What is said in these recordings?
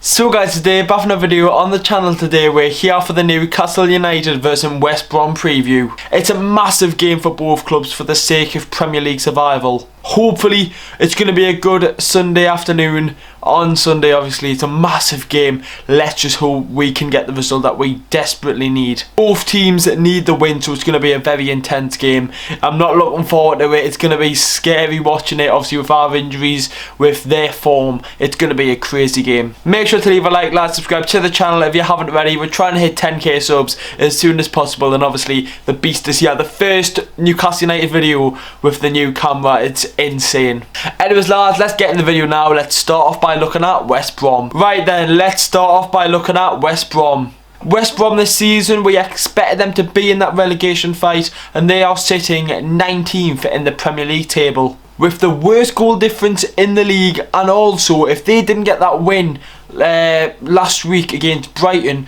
So guys, today back in a video on the channel. Today we're here for the Newcastle United versus West Brom preview. It's a massive game for both clubs for the sake of Premier League survival. Hopefully it's going to be a good Sunday afternoon. On Sunday obviously it's a massive game. Let's just hope we can get the result that we desperately need. Both teams need the win, so it's going to be a very intense game. I'm not looking forward to it. It's going to be scary watching it, obviously with our injuries, with their form. It's going to be a crazy game. Make sure to leave a like, subscribe to the channel if you haven't already. We're trying to hit 10k subs as soon as possible, and obviously the beast is here. The first Newcastle United video with the new camera. It's insane. Anyways lads, let's get in the video now. Let's start off by looking at West Brom. Right then, let's start off by looking at West Brom. West Brom this season, we expected them to be in that relegation fight, and they are sitting 19th in the Premier League table with the worst goal difference in the league. And also, if they didn't get that win last week against Brighton,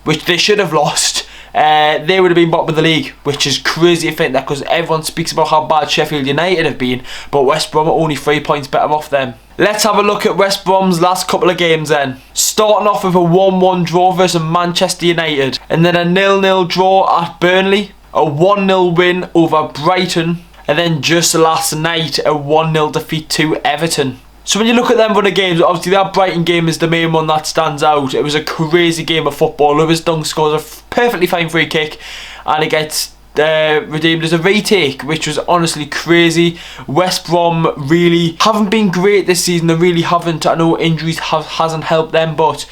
which they should have lost, they would have been bottom of the league, which is crazy to think that, because everyone speaks about how bad Sheffield United have been, but West Brom are only 3 points better off them. Let's have a look at West Brom's last couple of games then. Starting off with a 1-1 draw versus Manchester United, and then a 0-0 draw at Burnley, a 1-0 win over Brighton, and then just last night a 1-0 defeat to Everton. So when you look at them run of games, obviously that Brighton game is the main one that stands out. It was a crazy game of football. Lewis Dunk scores a perfectly fine free kick, and it gets redeemed as a retake, which was honestly crazy. West Brom really haven't been great this season. They really haven't. I know injuries hasn't helped them, but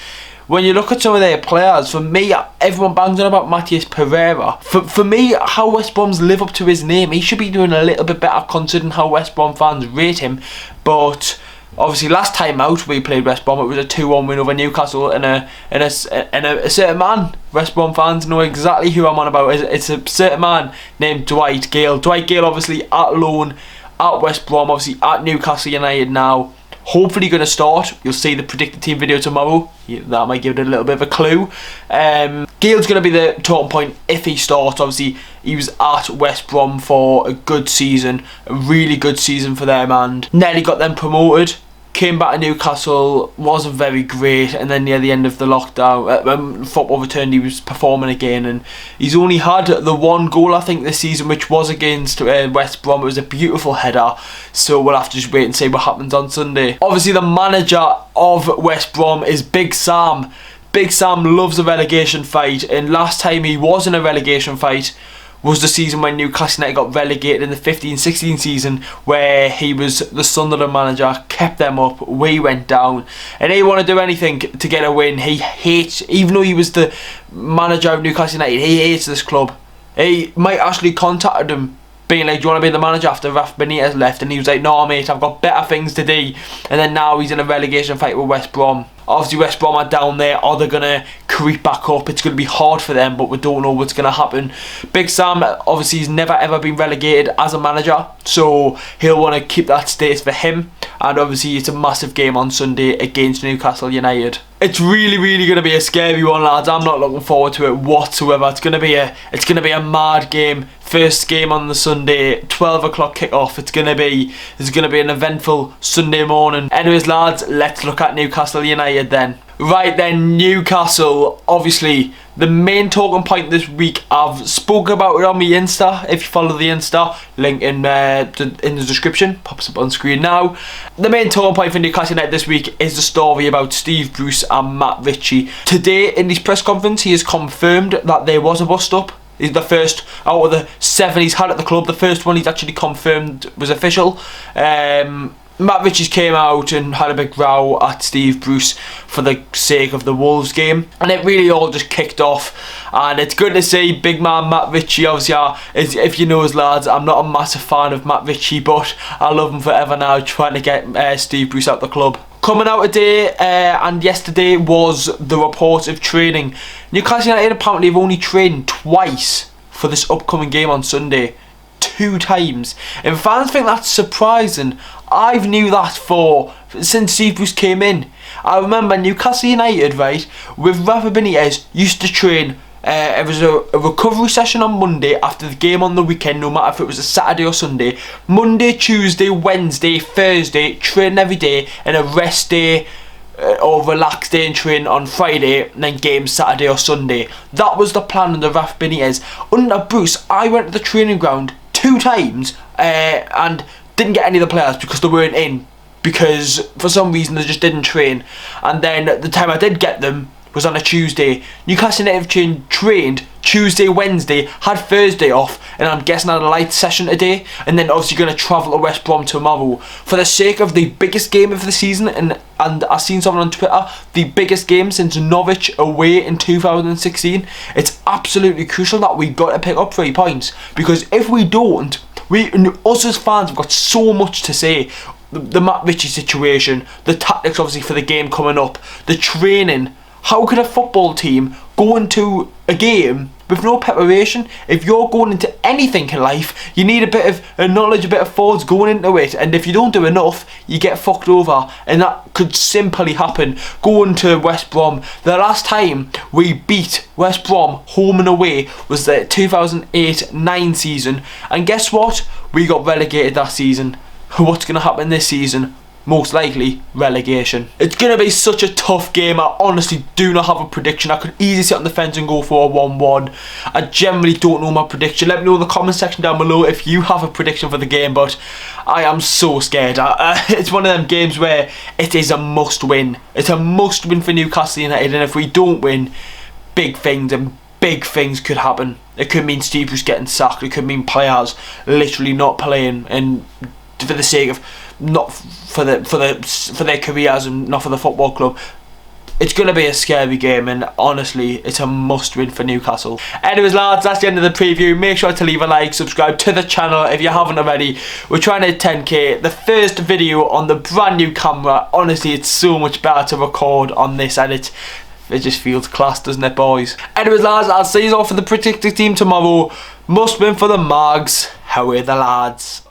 when you look at some of their players, for me, everyone bangs on about Matheus Pereira. For me, how West Brom's live up to his name, he should be doing a little bit better considering how West Brom fans rate him. But obviously, last time out we played West Brom, it was a 2-1 win over Newcastle, and a certain man. West Brom fans know exactly who I'm on about. It's a certain man named Dwight Gale. Dwight Gale, obviously at loan at West Brom, obviously at Newcastle United now. Hopefully going to start. You'll see the predicted team video tomorrow. That might give it a little bit of a clue. Gale's going to be the talking point if he starts. Obviously, he was at West Brom for a good season. A really good season for them, and nearly got them promoted. Came back to Newcastle, wasn't very great, and then near the end of the lockdown, when football returned, he was performing again, and he's only had the one goal I think this season, which was against West Brom. It was a beautiful header, so we'll have to just wait and see what happens on Sunday. Obviously the manager of West Brom is Big Sam. Big Sam loves a relegation fight, and last time he was in a relegation fight was the season when Newcastle United got relegated in the 15-16 season, where he was the Sunderland manager, kept them up, we went down, and he wanted to do anything to get a win. He hates, even though he was the manager of Newcastle United, he hates this club. He might actually contacted him being like, do you want to be the manager after Rafa Benitez left? And he was like, no mate, I've got better things to do. And then now he's in a relegation fight with West Brom. Obviously West Brom are down there. Are they going to creep back up? It's going to be hard for them, but we don't know what's going to happen. Big Sam, obviously, he's never ever been relegated as a manager, so he'll want to keep that status for him. And obviously it's a massive game on Sunday against Newcastle United. It's really going to be a scary one, lads. I'm not looking forward to it whatsoever. It's going to be a mad game. First game on the Sunday, 12 o'clock kickoff. It's going to be an eventful Sunday morning. Anyways, lads, let's look at Newcastle United then. Right then, Newcastle, obviously the main talking point this week, I've spoken about it on my Insta. If you follow the Insta, link in the description, pops up on screen now. The main talking point for Newcastle United this week is the story about Steve Bruce and Matt Ritchie. Today in his press conference, he has confirmed that there was a bust up. He's the first out of the 7 he's had at the club. The first one he's actually confirmed was official. Matt Ritchie's came out and had a big row at Steve Bruce for the sake of the Wolves game, and it really all just kicked off. And it's good to see big man Matt Ritchie. Obviously, if you know us lads, I'm not a massive fan of Matt Ritchie, but I love him forever now, trying to get Steve Bruce out the club. Coming out today and yesterday was the reports of training. Newcastle United apparently have only trained twice for this upcoming game on Sunday. 2 times. And fans think that's surprising. I've knew that since Steve Bruce came in. I remember Newcastle United, right, with Rafa Benitez, used to train. It was a recovery session on Monday after the game on the weekend, no matter if it was a Saturday or Sunday. Monday, Tuesday, Wednesday, Thursday, training every day, and a rest day or relaxed day in training on Friday and then games Saturday or Sunday. That was the plan under Raf Benitez. Under Bruce, I went to the training ground 2 times and didn't get any of the players because they weren't in, because for some reason they just didn't train. And then the time I did get them was on a Tuesday. Newcastle United trained Tuesday, Wednesday, had Thursday off, and I'm guessing had a light session today, and then obviously going to travel to West Brom tomorrow for the sake of the biggest game of the season. And I've seen someone on Twitter, the biggest game since Norwich away in 2016. It's absolutely crucial that we got to pick up 3 points, because if we don't, us as fans have got so much to say. The Matt Ritchie situation, the tactics obviously for the game coming up, the training. How could a football team go into a game with no preparation? If you're going into anything in life, you need a bit of knowledge, a bit of thoughts going into it, and if you don't do enough, you get fucked over, and that could simply happen going to West Brom. The last time we beat West Brom home and away was the 2008-9 season, and guess what? We got relegated that season. What's going to happen this season? Most likely relegation. It's going to be such a tough game. I honestly do not have a prediction. I could easily sit on the fence and go for a 1-1. I generally don't know my prediction. Let me know in the comment section down below if you have a prediction for the game, but I am so scared. It's one of them games where it is a must win. It's a must win for Newcastle United, and if we don't win, big things could happen. It could mean Steve Bruce getting sacked. It could mean players literally not playing, and for the sake of not for their careers and not for the football club. It's going to be a scary game, and honestly, it's a must win for Newcastle. Anyways lads, that's the end of the preview. Make sure to leave a like, subscribe to the channel if you haven't already. We're trying to hit 10k. The first video on the brand new camera. Honestly, it's so much better to record on this, and it just feels class, doesn't it, boys? Anyways lads, I'll see you all for the predicted team tomorrow. Must win for the Mags. How are the lads?